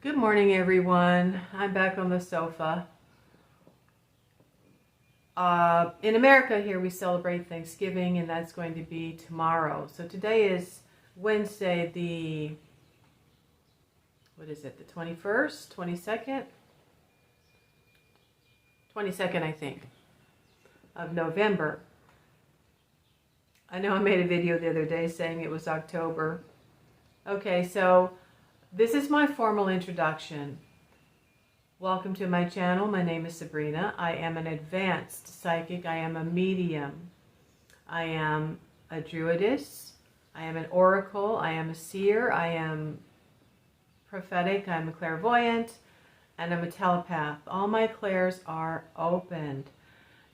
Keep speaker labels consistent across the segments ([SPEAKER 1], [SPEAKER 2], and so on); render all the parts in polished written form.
[SPEAKER 1] Good morning, everyone. I'm back on the sofa. In America here, we celebrate Thanksgiving, and that's going to be tomorrow. So today is Wednesday, the 21st, 22nd? 22nd, I think, of November. I know I made a video the other day saying it was October. Okay, so this is my formal introduction. Welcome to my channel. My name is Sabrina. I am an advanced psychic. I am a medium. I am a druidess. I am an oracle. I am a seer. I am prophetic. I'm a clairvoyant. And I'm a telepath. All my clairs are opened.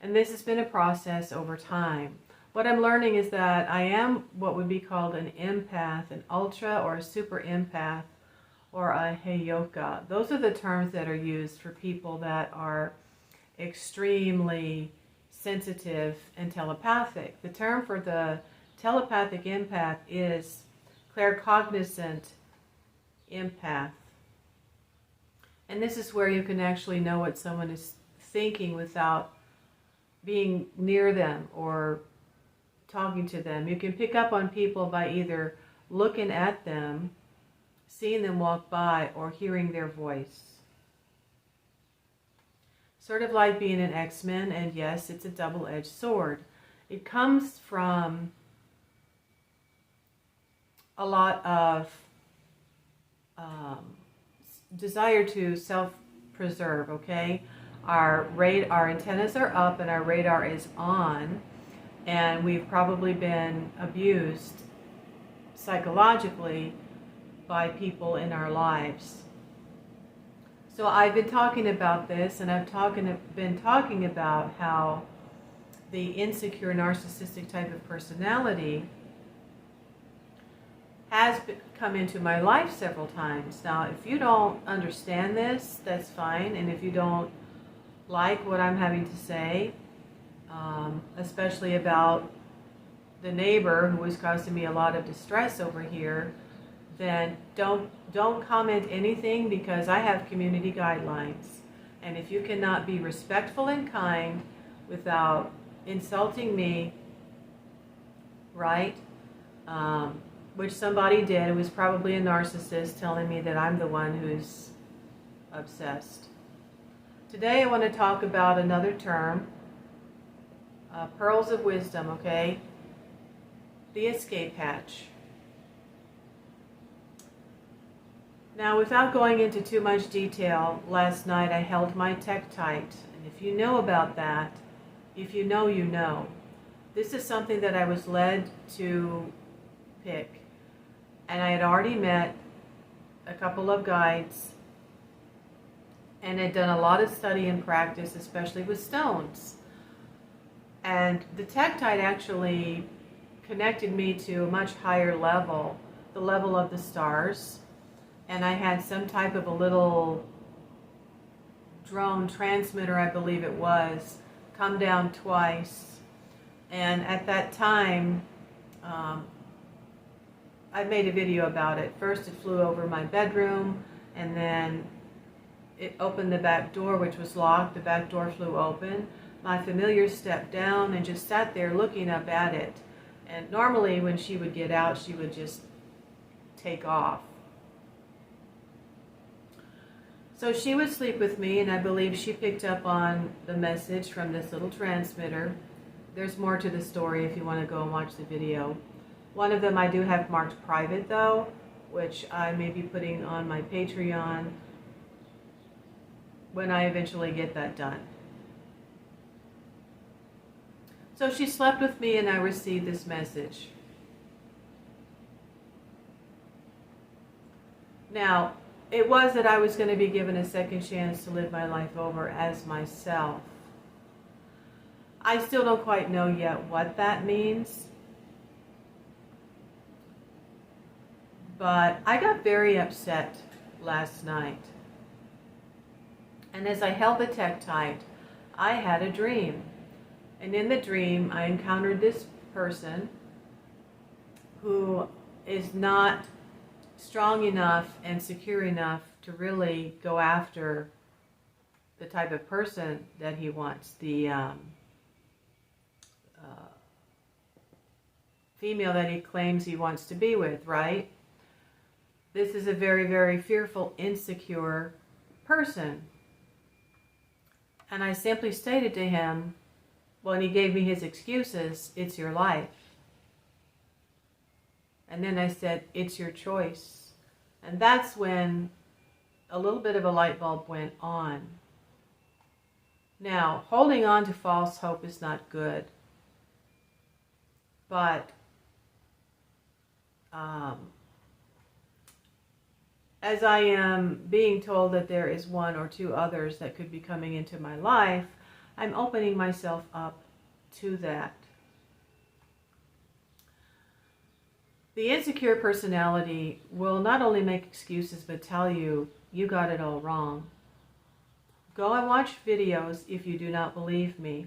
[SPEAKER 1] And this has been a process over time. What I'm learning is that I am what would be called an empath, an ultra or a super empath, or a heyoka. Those are the terms that are used for people that are extremely sensitive and telepathic. The term for the telepathic empath is claircognizant empath. And this is where you can actually know what someone is thinking without being near them or talking to them. You can pick up on people by either looking at them, seeing them walk by, or hearing their voice. Sort of like being an X-Men, and yes, it's a double-edged sword. It comes from a lot of desire to self-preserve, okay? Our antennas are up and our radar is on, and we've probably been abused psychologically by people in our lives. So I've been talking about this, and I've been talking about how the insecure narcissistic type of personality has come into my life several times. Now, if you don't understand this, that's fine, and if you don't like what I'm having to say, especially about the neighbor who was causing me a lot of distress over here, then don't comment anything, because I have community guidelines. And if you cannot be respectful and kind without insulting me, right? Which somebody did. It was probably a narcissist telling me that I'm the one who's obsessed. Today I want to talk about another term, pearls of wisdom, okay? The escape hatch. Now, without going into too much detail, last night I held my Tektite, and if you know about that, if you know, you know. This is something that I was led to pick, and I had already met a couple of guides, and had done a lot of study and practice, especially with stones. And the Tektite actually connected me to a much higher level, the level of the stars. And I had some type of a little drone transmitter, I believe it was, come down twice. And at that time, I made a video about it. First it flew over my bedroom, and then it opened the back door, which was locked. The back door flew open. My familiar stepped down and just sat there looking up at it. And normally when she would get out, she would just take off. So she would sleep with me, and I believe she picked up on the message from this little transmitter. There's more to the story if you want to go and watch the video. One of them I do have marked private though, which I may be putting on my Patreon when I eventually get that done. So she slept with me, and I received this message. Now, it was that I was going to be given a second chance to live my life over as myself. I still don't quite know yet what that means. But I got very upset last night. And as I held the Tektite, I had a dream. And in the dream, I encountered this person who is not strong enough and secure enough to really go after the type of person that he wants, the female that he claims he wants to be with, right? This is a very, very fearful, insecure person. And I simply stated to him, when he gave me his excuses, it's your life. And then I said, it's your choice. And that's when a little bit of a light bulb went on. Now, holding on to false hope is not good. But as I am being told that there is one or two others that could be coming into my life, I'm opening myself up to that. The insecure personality will not only make excuses, but tell you, you got it all wrong. Go and watch videos if you do not believe me.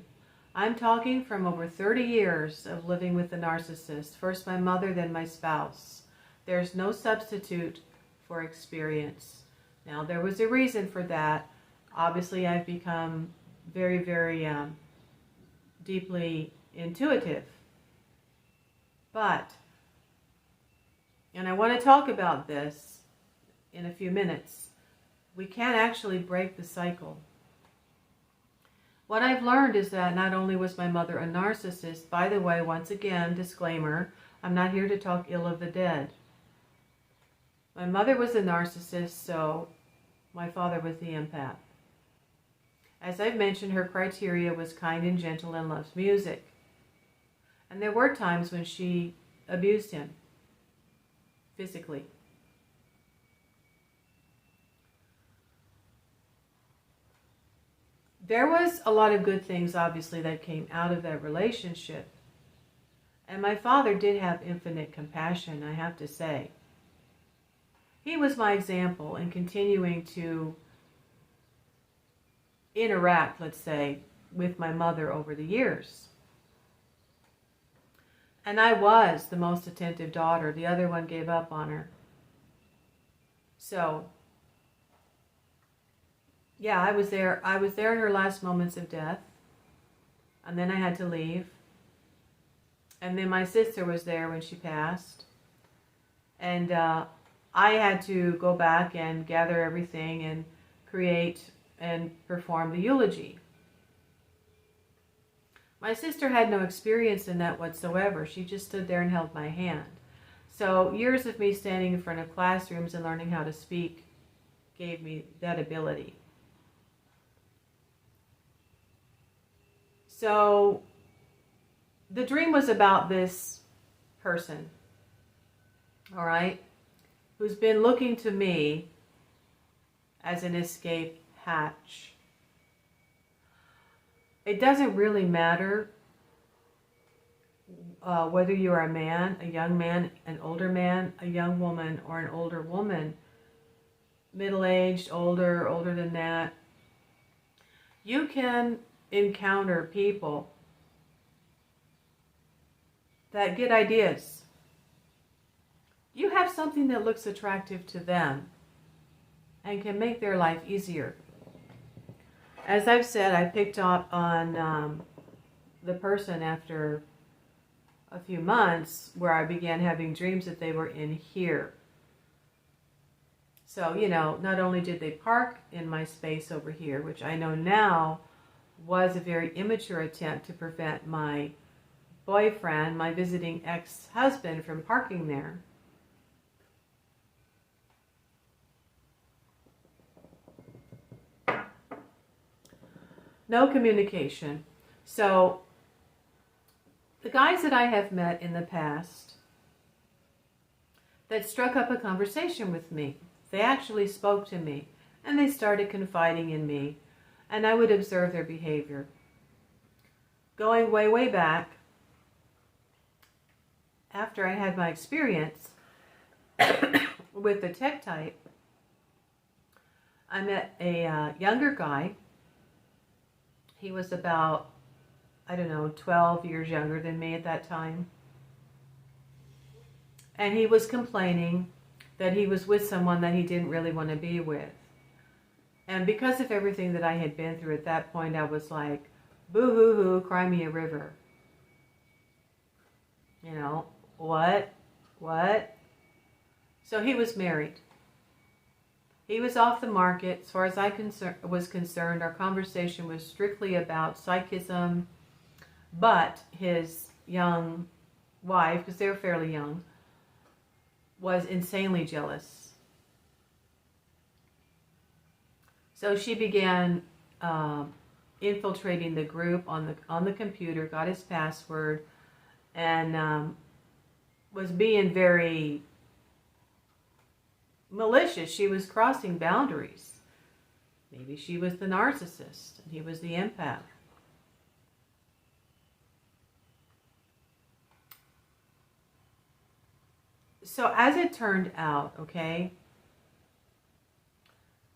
[SPEAKER 1] I'm talking from over 30 years of living with the narcissist. First my mother, then my spouse. There's no substitute for experience. Now, there was a reason for that. Obviously, I've become very, very deeply intuitive. But, and I want to talk about this in a few minutes, we can't actually break the cycle. What I've learned is that not only was my mother a narcissist, by the way, once again, disclaimer, I'm not here to talk ill of the dead. My mother was a narcissist, so my father was the empath. As I've mentioned, her criteria was kind and gentle and loves music. And there were times when she abused him physically. There was a lot of good things, obviously, that came out of that relationship. And my father did have infinite compassion, I have to say. He was my example in continuing to interact, let's say, with my mother over the years. And I was the most attentive daughter. The other one gave up on her. So, yeah, I was there. I was there in her last moments of death. And then I had to leave. And then my sister was there when she passed. And I had to go back and gather everything and create and perform the eulogy. My sister had no experience in that whatsoever. She just stood there and held my hand. So years of me standing in front of classrooms and learning how to speak gave me that ability. So the dream was about this person, all right, who's been looking to me as an escape hatch. It doesn't really matter whether you're a man, a young man, an older man, a young woman, or an older woman, middle-aged, older than that. You can encounter people that get ideas. You have something that looks attractive to them and can make their life easier. As I've said, I picked up on the person after a few months where I began having dreams that they were in here. So, you know, not only did they park in my space over here, which I know now was a very immature attempt to prevent my boyfriend, my visiting ex-husband, from parking there. No communication. So the guys that I have met in the past that struck up a conversation with me, they actually spoke to me and they started confiding in me, and I would observe their behavior. Going way, way back, after I had my experience with the tech type, I met a younger guy. He was about, 12 years younger than me at that time. And he was complaining that he was with someone that he didn't really want to be with. And because of everything that I had been through at that point, I was like, boo-hoo-hoo, cry me a river. You know, what? So he was married. He was off the market. As far as I was concerned, our conversation was strictly about psychism, but his young wife, because they were fairly young, was insanely jealous. So she began infiltrating the group on the computer, got his password, and was being very malicious. She was crossing boundaries. Maybe she was the narcissist and he was the empath. So as it turned out, okay,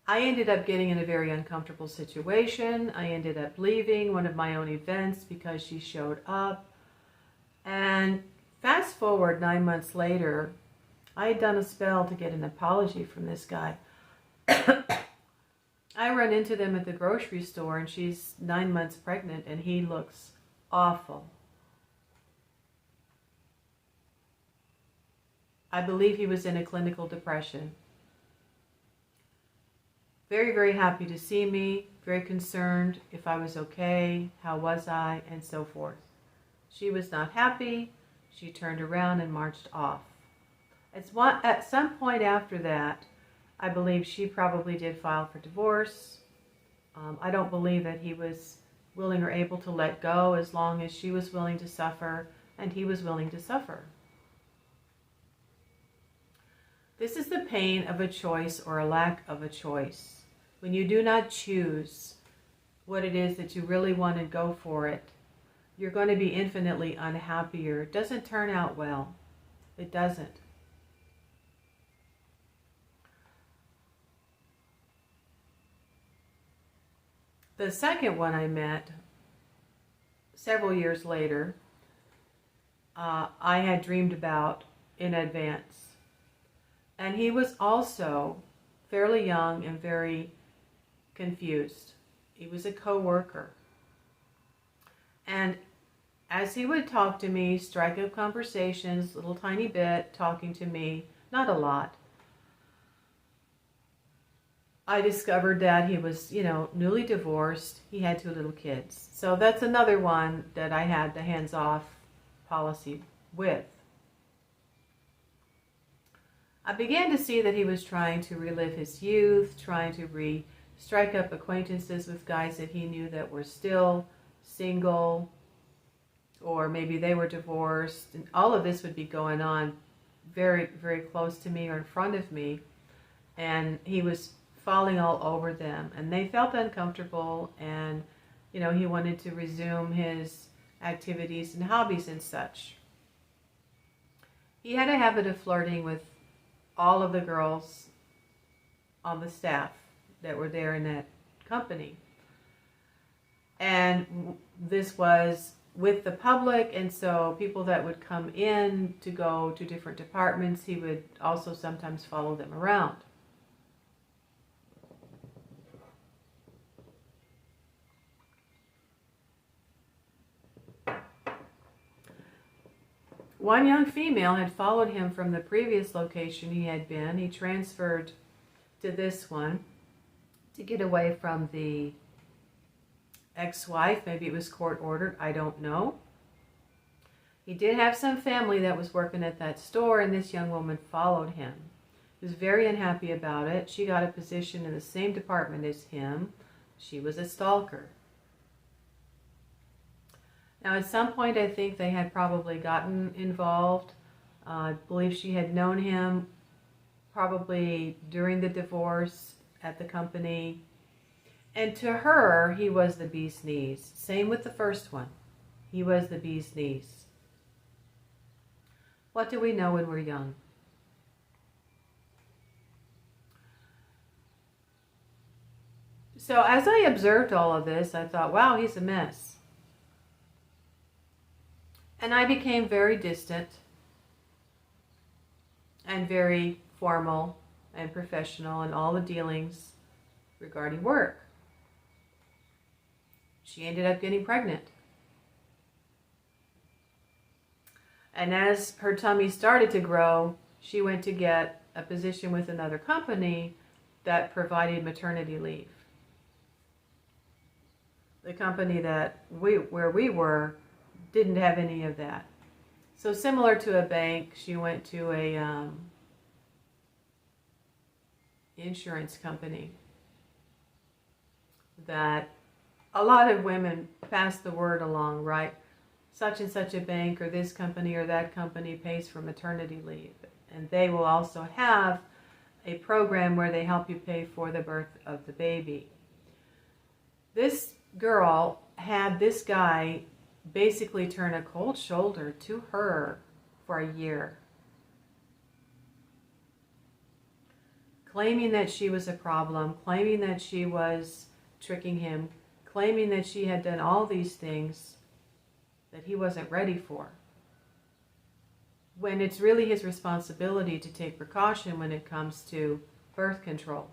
[SPEAKER 1] I ended up getting in a very uncomfortable situation. I ended up leaving one of my own events because she showed up. And fast forward 9 months later, I had done a spell to get an apology from this guy. I run into them at the grocery store and she's 9 months pregnant and he looks awful. I believe he was in a clinical depression. Very, very happy to see me, very concerned if I was okay, how was I, and so forth. She was not happy. She turned around and marched off. At some point after that, I believe she probably did file for divorce. I don't believe that he was willing or able to let go as long as she was willing to suffer and he was willing to suffer. This is the pain of a choice or a lack of a choice. When you do not choose what it is that you really want and go for it, you're going to be infinitely unhappier. It doesn't turn out well. It doesn't. The second one I met several years later, I had dreamed about in advance. And he was also fairly young and very confused. He was a co-worker. And as he would talk to me, strike up conversations, little tiny bit, talking to me, not a lot, I discovered that he was, newly divorced. He had 2 little kids. So that's another one that I had the hands-off policy with. I began to see that he was trying to relive his youth, trying to strike up acquaintances with guys that he knew that were still single, or maybe they were divorced. And all of this would be going on very, very close to me or in front of me. And he was falling all over them. And they felt uncomfortable. And, he wanted to resume his activities and hobbies and such. He had a habit of flirting with all of the girls on the staff that were there in that company. And this was with the public, and so people that would come in to go to different departments, he would also sometimes follow them around. One young female had followed him from the previous location he had been. He transferred to this one to get away from the ex-wife. Maybe it was court ordered. I don't know. He did have some family that was working at that store, and this young woman followed him. He was very unhappy about it. She got a position in the same department as him. She was a stalker. Now, at some point, I think they had probably gotten involved. I believe she had known him probably during the divorce at the company. And to her, he was the bee's knees. Same with the first one. He was the bee's knees. What do we know when we're young? So as I observed all of this, I thought, wow, he's a mess. And I became very distant and very formal and professional in all the dealings regarding work. She ended up getting pregnant. And as her tummy started to grow, she went to get a position with another company that provided maternity leave. The company where we were didn't have any of that. So similar to a bank, she went to a insurance company that a lot of women pass the word along, right? Such and such a bank or this company or that company pays for maternity leave. And they will also have a program where they help you pay for the birth of the baby. This girl had this guy basically turn a cold shoulder to her for a year, claiming that she was a problem, claiming that she was tricking him, claiming that she had done all these things that he wasn't ready for, when it's really his responsibility to take precaution when it comes to birth control.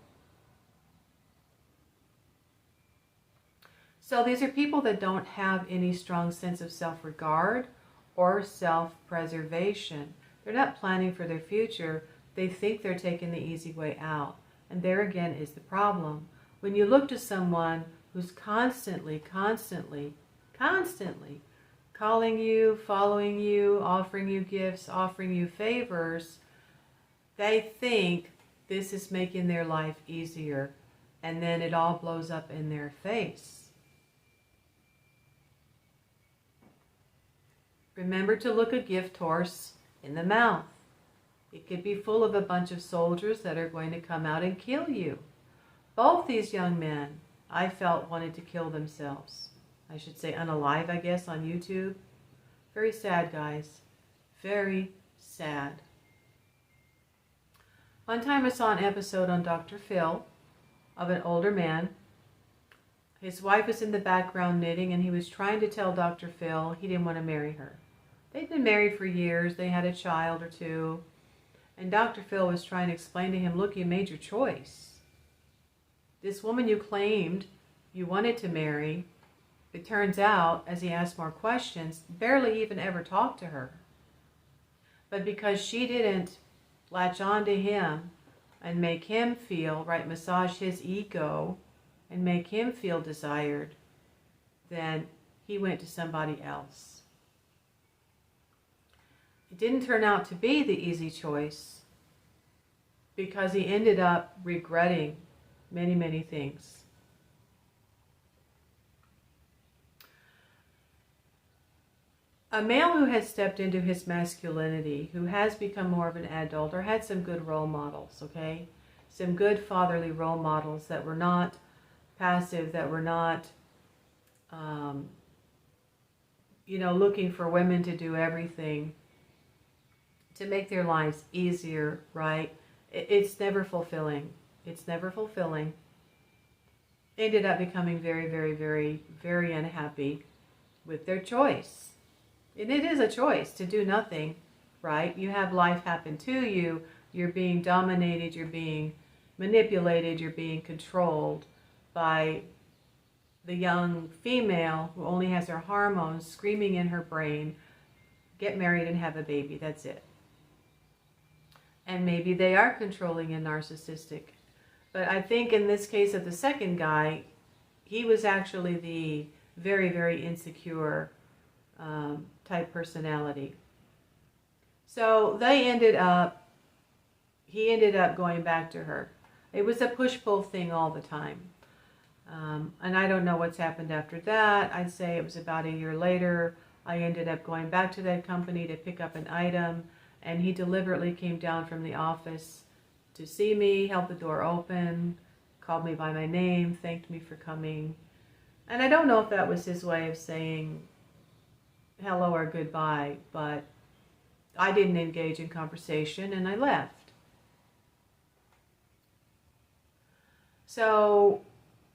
[SPEAKER 1] So these are people that don't have any strong sense of self-regard or self-preservation. They're not planning for their future. They think they're taking the easy way out. And there again is the problem. When you look to someone who's constantly calling you, following you, offering you gifts, offering you favors, they think this is making their life easier, and then it all blows up in their face. Remember to look a gift horse in the mouth. It could be full of a bunch of soldiers that are going to come out and kill you. Both these young men, I felt, wanted to kill themselves. I should say unalive, I guess, on YouTube. Very sad, guys. Very sad. One time I saw an episode on Dr. Phil of an older man. His wife was in the background knitting, and he was trying to tell Dr. Phil he didn't want to marry her. They'd been married for years. They had a child or two. And Dr. Phil was trying to explain to him, look, you made your choice. This woman you claimed you wanted to marry, it turns out, as he asked more questions, barely even ever talked to her. But because she didn't latch on to him and make him feel, right, massage his ego and make him feel desired, then he went to somebody else. It didn't turn out to be the easy choice because he ended up regretting many, many things. A male who has stepped into his masculinity, who has become more of an adult, or had some good role models, okay? Some good fatherly role models that were not passive, that were not, looking for women to do everything to make their lives easier, right? It's never fulfilling. It's never fulfilling. Ended up becoming very, very, very, very unhappy with their choice. And it is a choice to do nothing, right? You have life happen to you. You're being dominated. You're being manipulated. You're being controlled by the young female who only has her hormones screaming in her brain, get married and have a baby. That's it. And maybe they are controlling and narcissistic. But I think in this case of the second guy, he was actually the very, very insecure type personality. So he ended up going back to her. It was a push-pull thing all the time. And I don't know what's happened after that. I'd say it was about a year later. I ended up going back to that company to pick up an item, and he deliberately came down from the office to see me, held the door open, called me by my name, thanked me for coming. And I don't know if that was his way of saying hello or goodbye, but I didn't engage in conversation and I left. So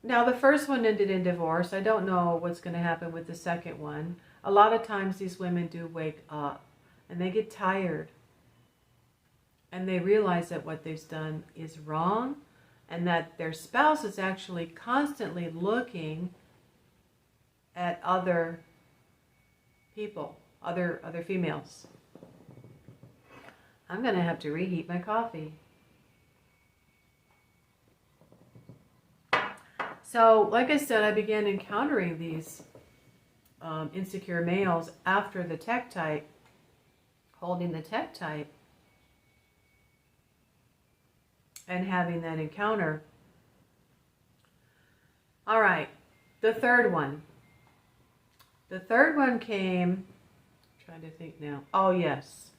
[SPEAKER 1] now the first one ended in divorce. I don't know what's going to happen with the second one. A lot of times these women do wake up and they get tired and they realize that what they've done is wrong, and that their spouse is actually constantly looking at other people, other females. I'm going to have to reheat my coffee. So, like I said, I began encountering these insecure males after the Tektite, holding the Tektite, and having that encounter. All right, the third one. The third one came, I'm trying to think now. Oh, yes.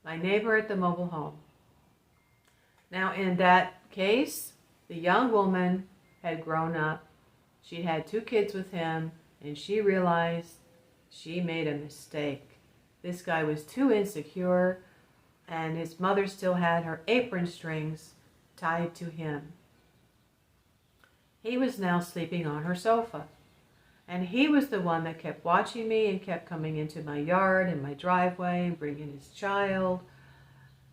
[SPEAKER 1] My neighbor at the mobile home. Now, in that case, the young woman had grown up. She had 2 kids with him, and she realized she made a mistake. This guy was too insecure, and his mother still had her apron strings tied to him. He was now sleeping on her sofa. And he was the one that kept watching me and kept coming into my yard and my driveway and bringing his child,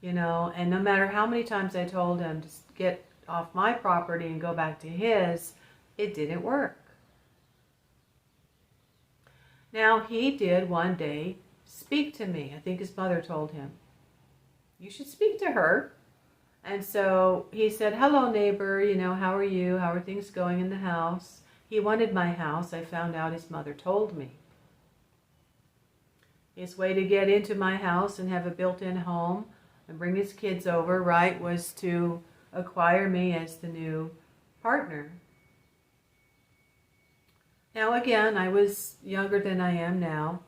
[SPEAKER 1] you know. And no matter how many times I told him to get off my property and go back to his, it didn't work. Now, he did one day speak to me. I think his mother told him, "You should speak to her." And so he said, "Hello, neighbor, you know, how are you? How are things going in the house?" He wanted my house. I found out his mother told me. His way to get into my house and have a built-in home and bring his kids over, right, was to acquire me as the new partner. Now, again, I was younger than I am now.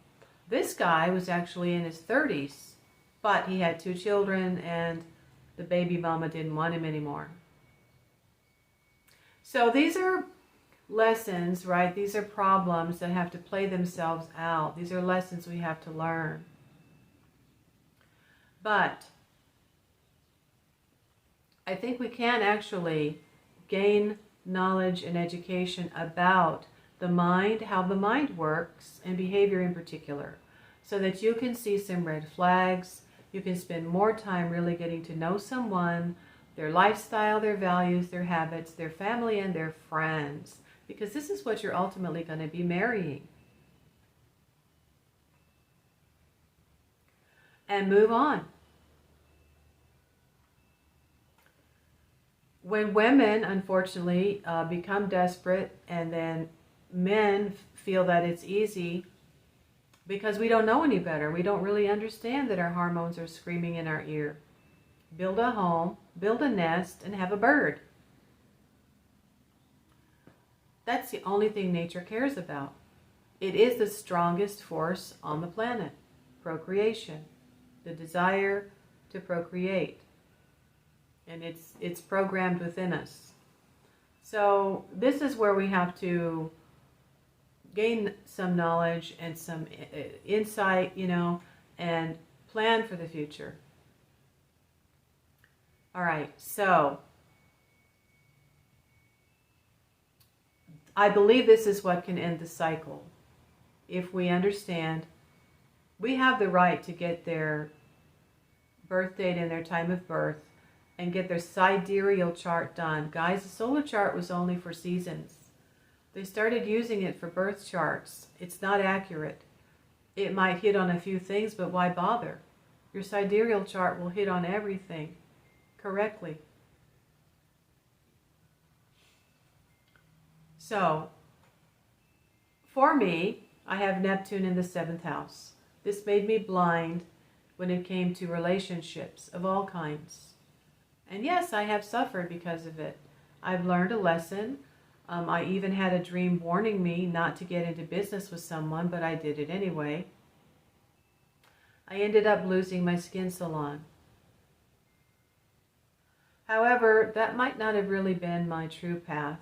[SPEAKER 1] This guy was actually in his 30s, but he had 2 children, and the baby mama didn't want him anymore. So these are lessons, right? These are problems that have to play themselves out. These are lessons we have to learn. But I think we can actually gain knowledge and education about the mind, how the mind works, and behavior in particular, so that you can see some red flags. You can spend more time really getting to know someone, their lifestyle, their values, their habits, their family, and their friends. Because this is what you're ultimately going to be marrying. And move on. When women, unfortunately, become desperate, and then men feel that it's easy because we don't know any better. We don't really understand that our hormones are screaming in our ear. Build a home, build a nest, and have a bird. That's the only thing nature cares about. It is the strongest force on the planet. Procreation. The desire to procreate. And it's programmed within us. So this is where we have to gain some knowledge and some insight, you know, and plan for the future. All right, so I believe this is what can end the cycle. If we understand, we have the right to get their birth date and their time of birth and get their sidereal chart done. Guys, the solar chart was only for seasons. They started using it for birth charts. It's not accurate. It might hit on a few things, but why bother? Your sidereal chart will hit on everything correctly. So, for me, I have Neptune in the 7th house. This made me blind when it came to relationships of all kinds. And yes, I have suffered because of it. I've learned a lesson. I even had a dream warning me not to get into business with someone, but I did it anyway. I ended up losing my skin salon. However, that might not have really been my true path.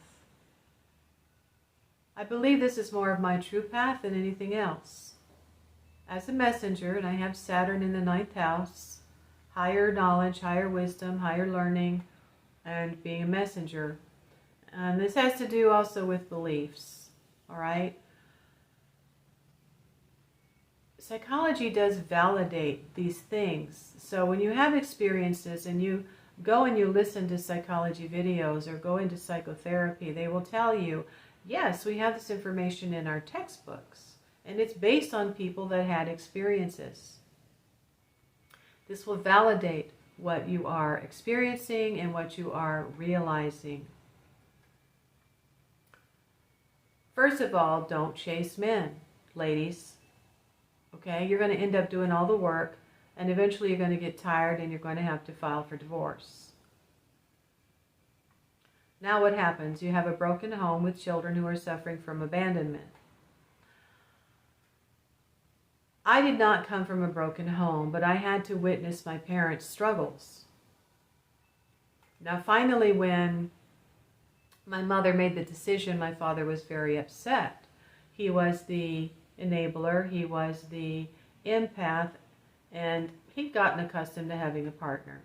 [SPEAKER 1] I believe this is more of my true path than anything else. As a messenger, and I have Saturn in the 9th house, higher knowledge, higher wisdom, higher learning, and being a messenger. And this has to do also with beliefs, all right? psychology does validate these things. So when you have experiences and you go and you listen to psychology videos or go into psychotherapy, they will tell you, yes, we have this information in our textbooks, and it's based on people that had experiences. This will validate what you are experiencing and what you are realizing. First of all, don't chase men, ladies. Okay, you're going to end up doing all the work, and eventually you're going to get tired and you're going to have to file for divorce. Now what happens? You have a broken home with children who are suffering from abandonment. I did not come from a broken home, but I had to witness my parents' struggles. Now finally, when my mother made the decision, my father was very upset. He was the enabler, he was the empath, and he'd gotten accustomed to having a partner.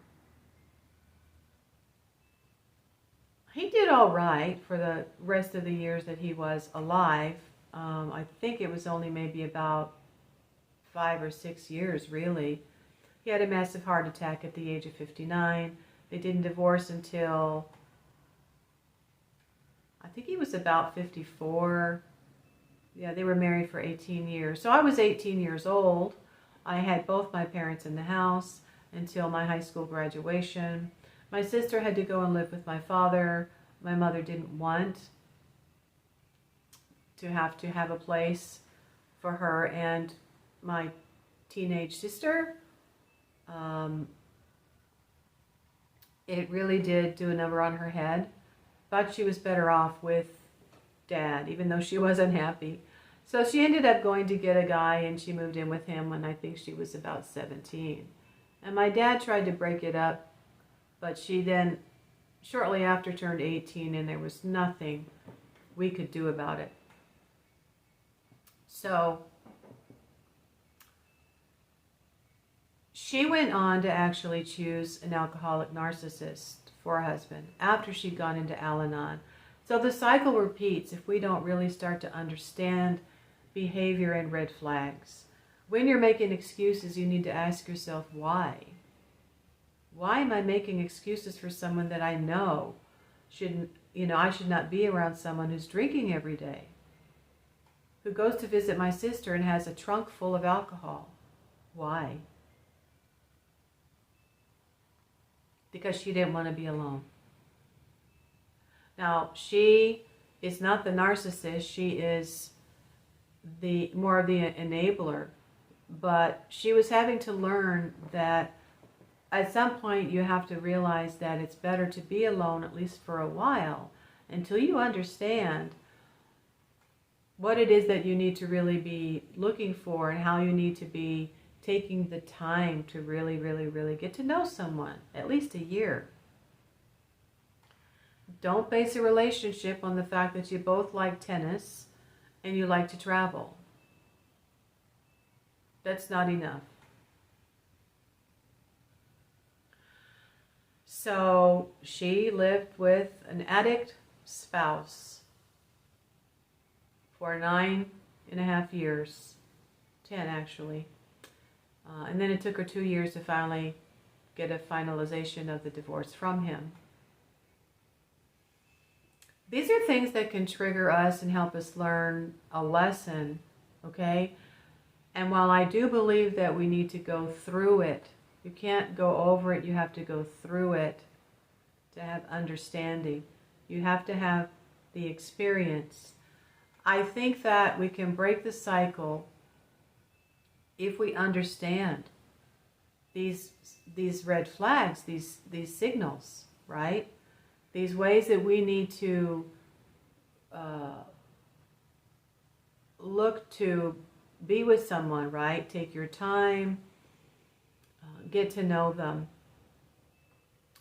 [SPEAKER 1] He did all right for the rest of the years that he was alive. I think it was only maybe about 5 or 6 years, really. He had a massive heart attack at the age of 59. They didn't divorce until, I think he was about 54. Yeah, they were married for 18 years. So I was 18 years old. I had both my parents in the house until my high school graduation. My sister had to go and live with my father. My mother didn't want to have a place for her and my teenage sister. It really did do a number on her head. But she was better off with Dad, even though she was unhappy. So she ended up going to get a guy, and she moved in with him when I think she was about 17. And my dad tried to break it up, but she then shortly after turned 18, and there was nothing we could do about it. So she went on to actually choose an alcoholic narcissist for a husband after she'd gone into Al-Anon. So the cycle repeats if we don't really start to understand behavior and red flags. When you're making excuses, you need to ask yourself, why? Why am I making excuses for someone that I know shouldn't, I should not be around someone who's drinking every day, who goes to visit my sister and has a trunk full of alcohol? Why? Because she didn't want to be alone. Now, she is not the narcissist, she is the more of the enabler, but she was having to learn that at some point you have to realize that it's better to be alone, at least for a while, until you understand what it is that you need to really be looking for and how you need to be taking the time to really, really, really get to know someone, at least a year. Don't base a relationship on the fact that you both like tennis and you like to travel. That's not enough. So she lived with an addict spouse for 9.5 years, 10 actually. And then it took her 2 years to finally get a finalization of the divorce from him. These are things that can trigger us and help us learn a lesson, okay? And while I do believe that we need to go through it, you can't go over it, you have to go through it to have understanding. You have to have the experience. I think that we can break the cycle if we understand these red flags, these signals, right? These ways that we need to look to be with someone, right? Take your time, get to know them,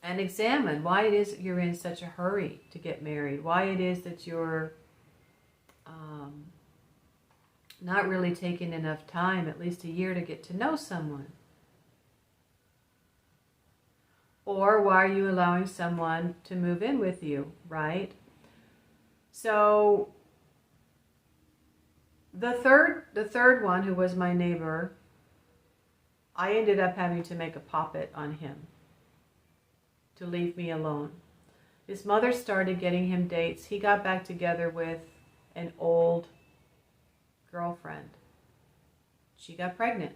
[SPEAKER 1] and examine why it is you're in such a hurry to get married, why it is that you're not really taking enough time, at least a year, to get to know someone. Or why are you allowing someone to move in with you, right? So The third one, who was my neighbor, I ended up having to make a poppet on him to leave me alone. His mother started getting him dates. He got back together with an old girlfriend. She got pregnant.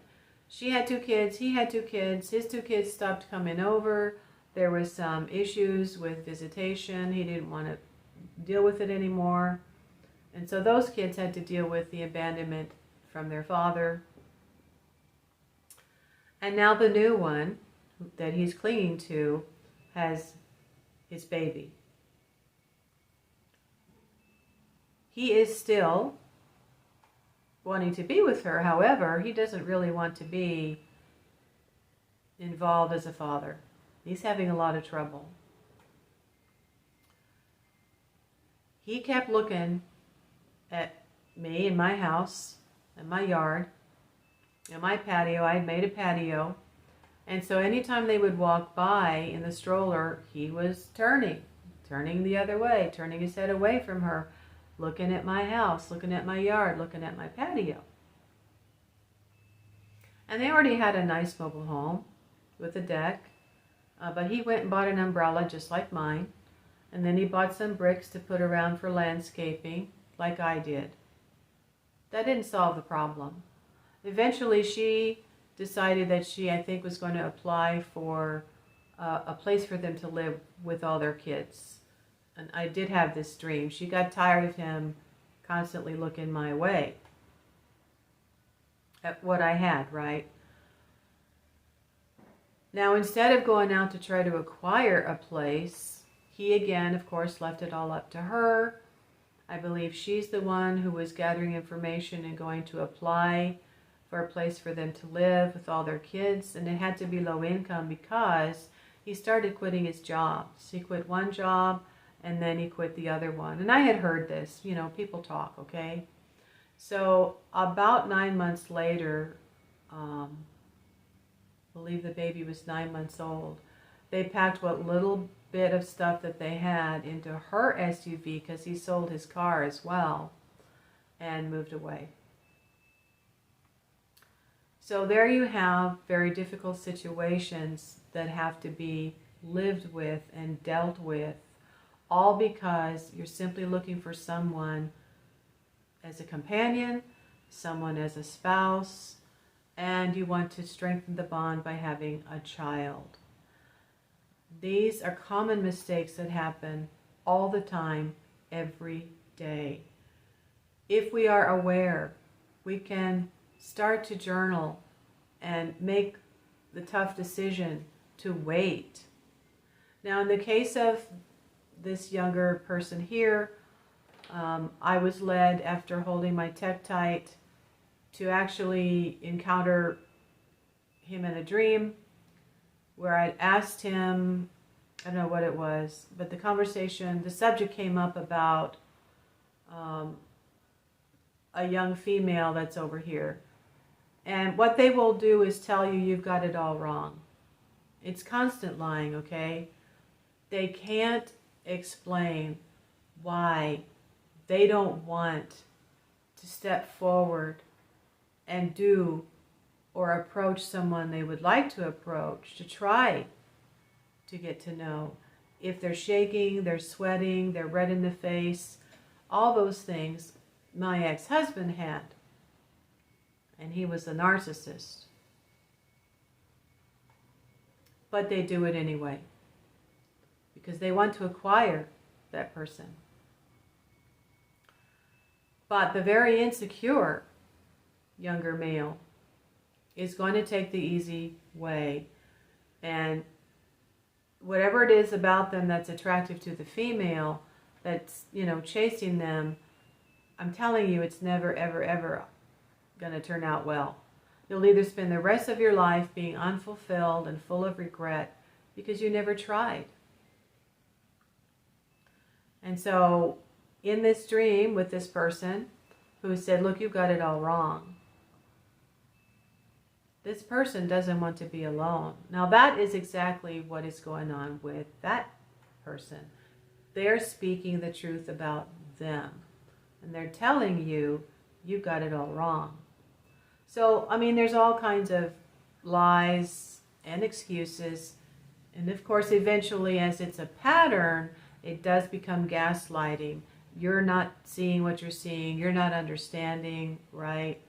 [SPEAKER 1] She had 2 kids. He had 2 kids. His 2 kids stopped coming over. There was some issues with visitation. He didn't want to deal with it anymore. And so those kids had to deal with the abandonment from their father. And now the new one that he's clinging to has his baby. He is still wanting to be with her. However, he doesn't really want to be involved as a father. He's having a lot of trouble. He kept looking at me in my house, in my yard, in my patio. I had made a patio. And so anytime they would walk by in the stroller, he was turning the other way, turning his head away from her, looking at my house, looking at my yard, looking at my patio. And they already had a nice mobile home with a deck, but he went and bought an umbrella just like mine, and then he bought some bricks to put around for landscaping, like I did. That didn't solve the problem. Eventually, she decided that she, I think, was going to apply for a place for them to live with all their kids. And I did have this dream. She got tired of him constantly looking my way at what I had, right? Now, instead of going out to try to acquire a place, he again, of course, left it all up to her. I believe she's the one who was gathering information and going to apply for a place for them to live with all their kids. And it had to be low income because he started quitting his jobs. He quit one job and then he quit the other one. And I had heard this, you know, people talk, okay? So about 9 months later, I believe the baby was 9 months old, they packed what little bit of stuff that they had into her SUV, because he sold his car as well, and moved away. So there you have very difficult situations that have to be lived with and dealt with, all because you're simply looking for someone as a companion, someone as a spouse, and you want to strengthen the bond by having a child. These are common mistakes that happen all the time, every day. If we are aware, we can start to journal and make the tough decision to wait. Now, in the case of this younger person here, I was led, after holding my Tektite, to actually encounter him in a dream where I'd asked him, I don't know what it was, but the conversation, the subject came up about a young female that's over here. And what they will do is tell you you've got it all wrong. It's constant lying, okay? They can't explain why they don't want to step forward and do or approach someone they would like to approach, to try to get to know. If they're shaking, they're sweating, they're red in the face, all those things my ex-husband had. And he was a narcissist. But they do it anyway, because they want to acquire that person. But the very insecure younger male is going to take the easy way, and whatever it is about them that's attractive to the female, that's, you know, chasing them, I'm telling you, it's never, ever, ever going to turn out well. You'll either spend the rest of your life being unfulfilled and full of regret because you never tried. And so in this dream with this person who said, look, you got it all wrong, this person doesn't want to be alone. Now that is exactly what is going on with that person. They're speaking the truth about them. And they're telling you You got it all wrong. So, I mean, there's all kinds of lies and excuses. And of course, eventually, as it's a pattern, it does become gaslighting. You're not seeing what you're seeing. You're not understanding, right?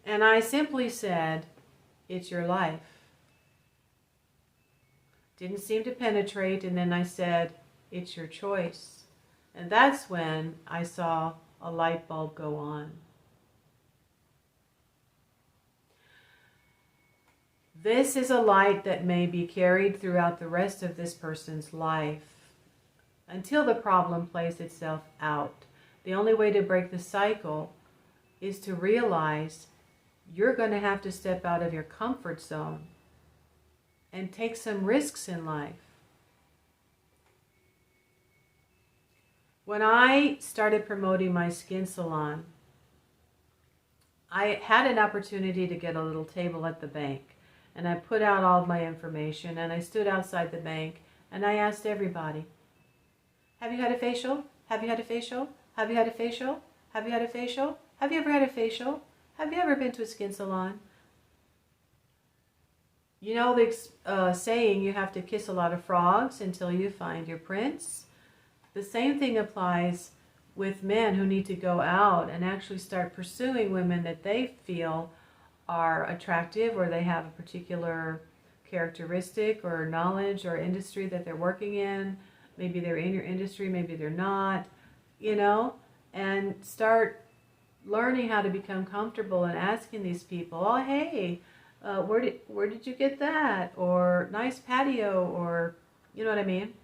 [SPEAKER 1] And I simply said, it's your life. Didn't seem to penetrate. And then I said, it's your choice. And that's when I saw a light bulb go on. This is a light that may be carried throughout the rest of this person's life until the problem plays itself out. The only way to break the cycle is to realize you're going to have to step out of your comfort zone and take some risks in life. When I started promoting my skin salon, I had an opportunity to get a little table at the bank. And I put out all of my information, and I stood outside the bank, and I asked everybody, have you had a facial? Have you had a facial? Have you had a facial? Have you had a facial? Have you ever had a facial? Have you ever been to a skin salon? You know the saying, you have to kiss a lot of frogs until you find your prince? The same thing applies with men who need to go out and actually start pursuing women that they feel are attractive, or they have a particular characteristic or knowledge or industry that they're working in. Maybe they're in your industry, maybe they're not, you know, and start learning how to become comfortable and asking these people, oh, hey, where did you get that? Or nice patio, or, you know what I mean?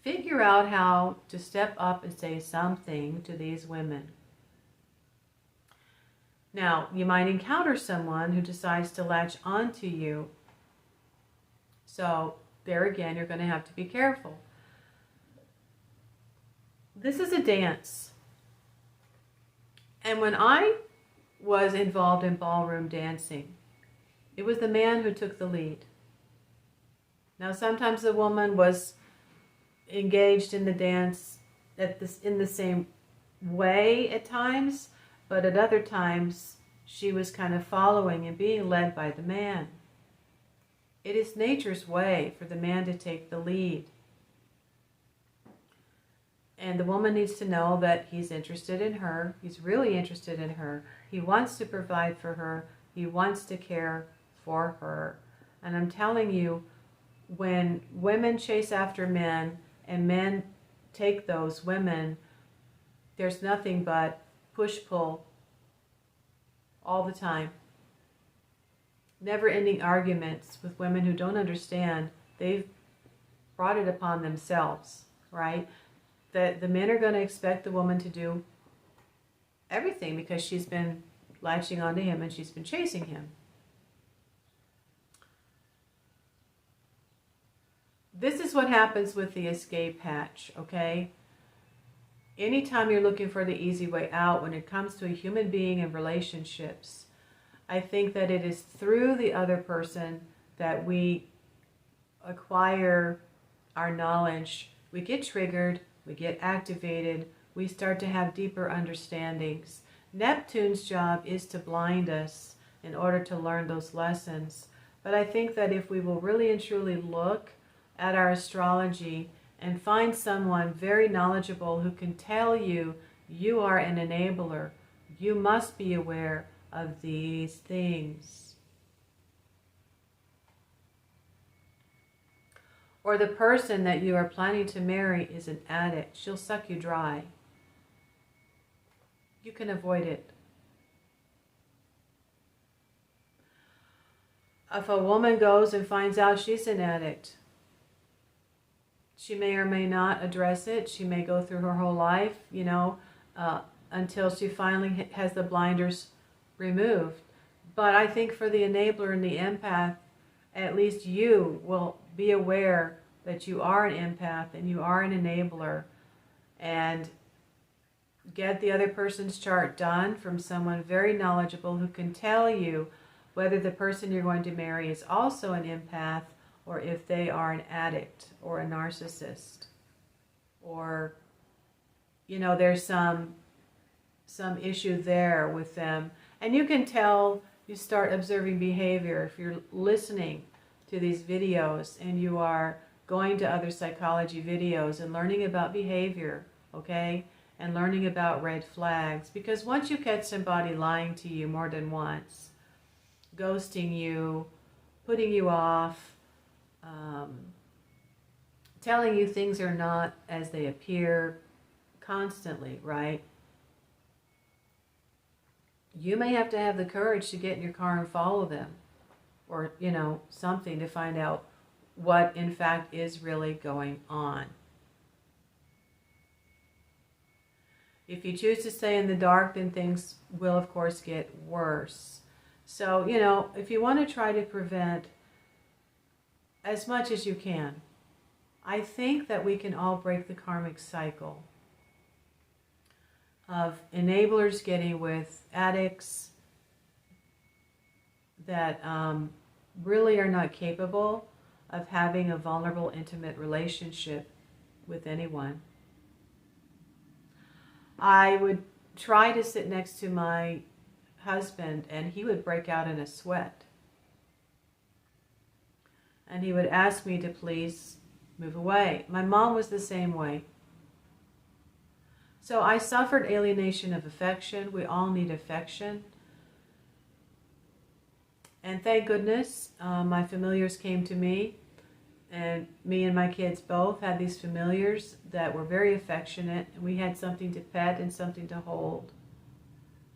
[SPEAKER 1] Figure out how to step up and say something to these women. Now, you might encounter someone who decides to latch onto you. So, there again, you're going to have to be careful. This is a dance. And when I was involved in ballroom dancing, it was the man who took the lead. Now, sometimes the woman was engaged in the dance in the same way at times, but at other times, she was kind of following and being led by the man. It is nature's way for the man to take the lead. And the woman needs to know that he's interested in her. He's really interested in her. He wants to provide for her. He wants to care for her. And I'm telling you, when women chase after men and men take those women, there's nothing but push-pull all the time. Never-ending arguments with women who don't understand. They've brought it upon themselves, right? That the men are going to expect the woman to do everything because she's been latching onto him and she's been chasing him. This is what happens with the escape hatch, okay? Anytime you're looking for the easy way out when it comes to a human being and relationships, I think that it is through the other person that we acquire our knowledge. We get triggered, we get activated, we start to have deeper understandings. Neptune's job is to blind us in order to learn those lessons. But I think that if we will really and truly look at our astrology and find someone very knowledgeable who can tell you you are an enabler, you must be aware of these things. Or the person that you are planning to marry is an addict. She'll suck you dry. You can avoid it. If a woman goes and finds out she's an addict, she may or may not address it. She may go through her whole life, until she finally has the blinders removed. But I think for the enabler and the empath, at least you will be aware that you are an empath and you are an enabler, and get the other person's chart done from someone very knowledgeable who can tell you whether the person you're going to marry is also an empath, or if they are an addict or a narcissist, or there's some some issue there with them. And you can tell, you start observing behavior if you're listening to these videos and you are going to other psychology videos and learning about behavior, okay? And learning about red flags. Because once you catch somebody lying to you more than once, ghosting you, putting you off, telling you things are not as they appear constantly, right? You may have to have the courage to get in your car and follow them, or, you know, something to find out what in fact is really going on. If you choose to stay in the dark, then things will, of course, get worse. So, you know, if you want to try to prevent as much as you can, I think that we can all break the karmic cycle of enablers getting with addicts that really are not capable of having a vulnerable, intimate relationship with anyone. I would try to sit next to my husband and he would break out in a sweat. And he would ask me to please move away. My mom was the same way. So I suffered alienation of affection. We all need affection. And thank goodness my familiars came to me. And me and my kids both had these familiars that were very affectionate. And we had something to pet and something to hold.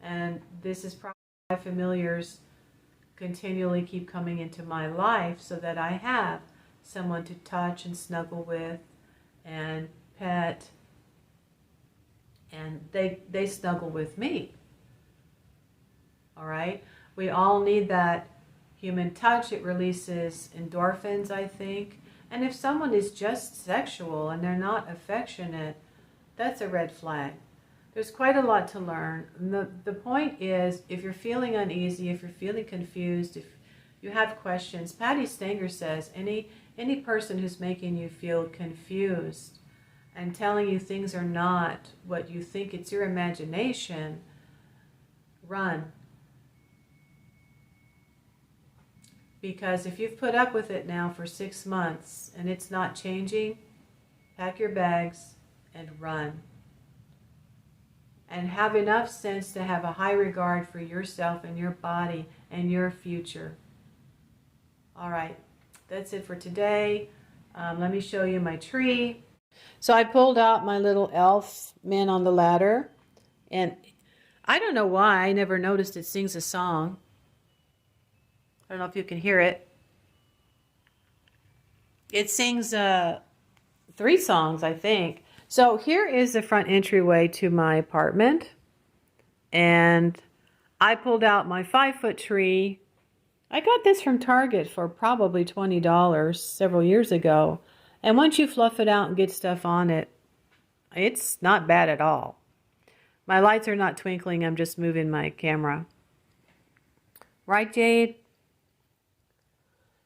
[SPEAKER 1] And this is probably why familiars continually keep coming into my life, so that I have someone to touch and snuggle with and pet. And they snuggle with me. All right? We all need that human touch. It releases endorphins, I think. And if someone is just sexual and they're not affectionate, that's a red flag. There's quite a lot to learn. The point is, if you're feeling uneasy, if you're feeling confused, if you have questions, Patty Stanger says any person who's making you feel confused and telling you things are not what you think, it's your imagination, run. Because if you've put up with it now for 6 months and it's not changing, pack your bags and run. And have enough sense to have a high regard for yourself and your body and your future. All right, that's it for today. Let me show you my tree. So I pulled out my little elf man on the ladder. And I don't know why, I never noticed it sings a song. I don't know if you can hear it. It sings 3 songs, I think. So here is the front entryway to my apartment. And I pulled out my 5-foot tree. I got this from Target for probably $20 several years ago. And once you fluff it out and get stuff on it, it's not bad at all. My lights are not twinkling. I'm just moving my camera. Right, Jade?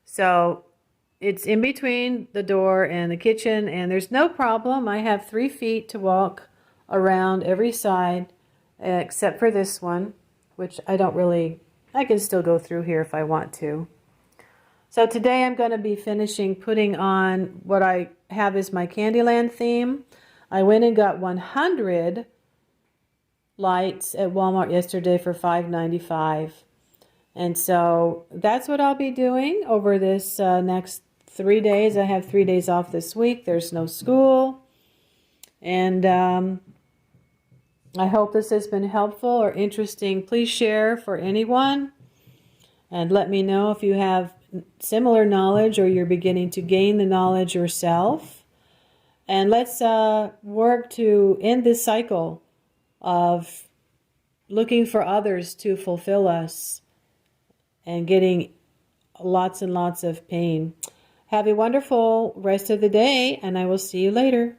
[SPEAKER 1] So it's in between the door and the kitchen, and there's no problem. I have 3 feet to walk around every side except for this one, which I can still go through here if I want to. So today I'm going to be finishing putting on what I have as my Candyland theme. I went and got 100 lights at Walmart yesterday for $5.95. And so that's what I'll be doing over this next 3 days. I have 3 days off this week. There's no school. And I hope this has been helpful or interesting. Please share for anyone. And let me know if you have similar knowledge or you're beginning to gain the knowledge yourself. And let's work to end this cycle of looking for others to fulfill us and getting lots and lots of pain. Have a wonderful rest of the day, and I will see you later.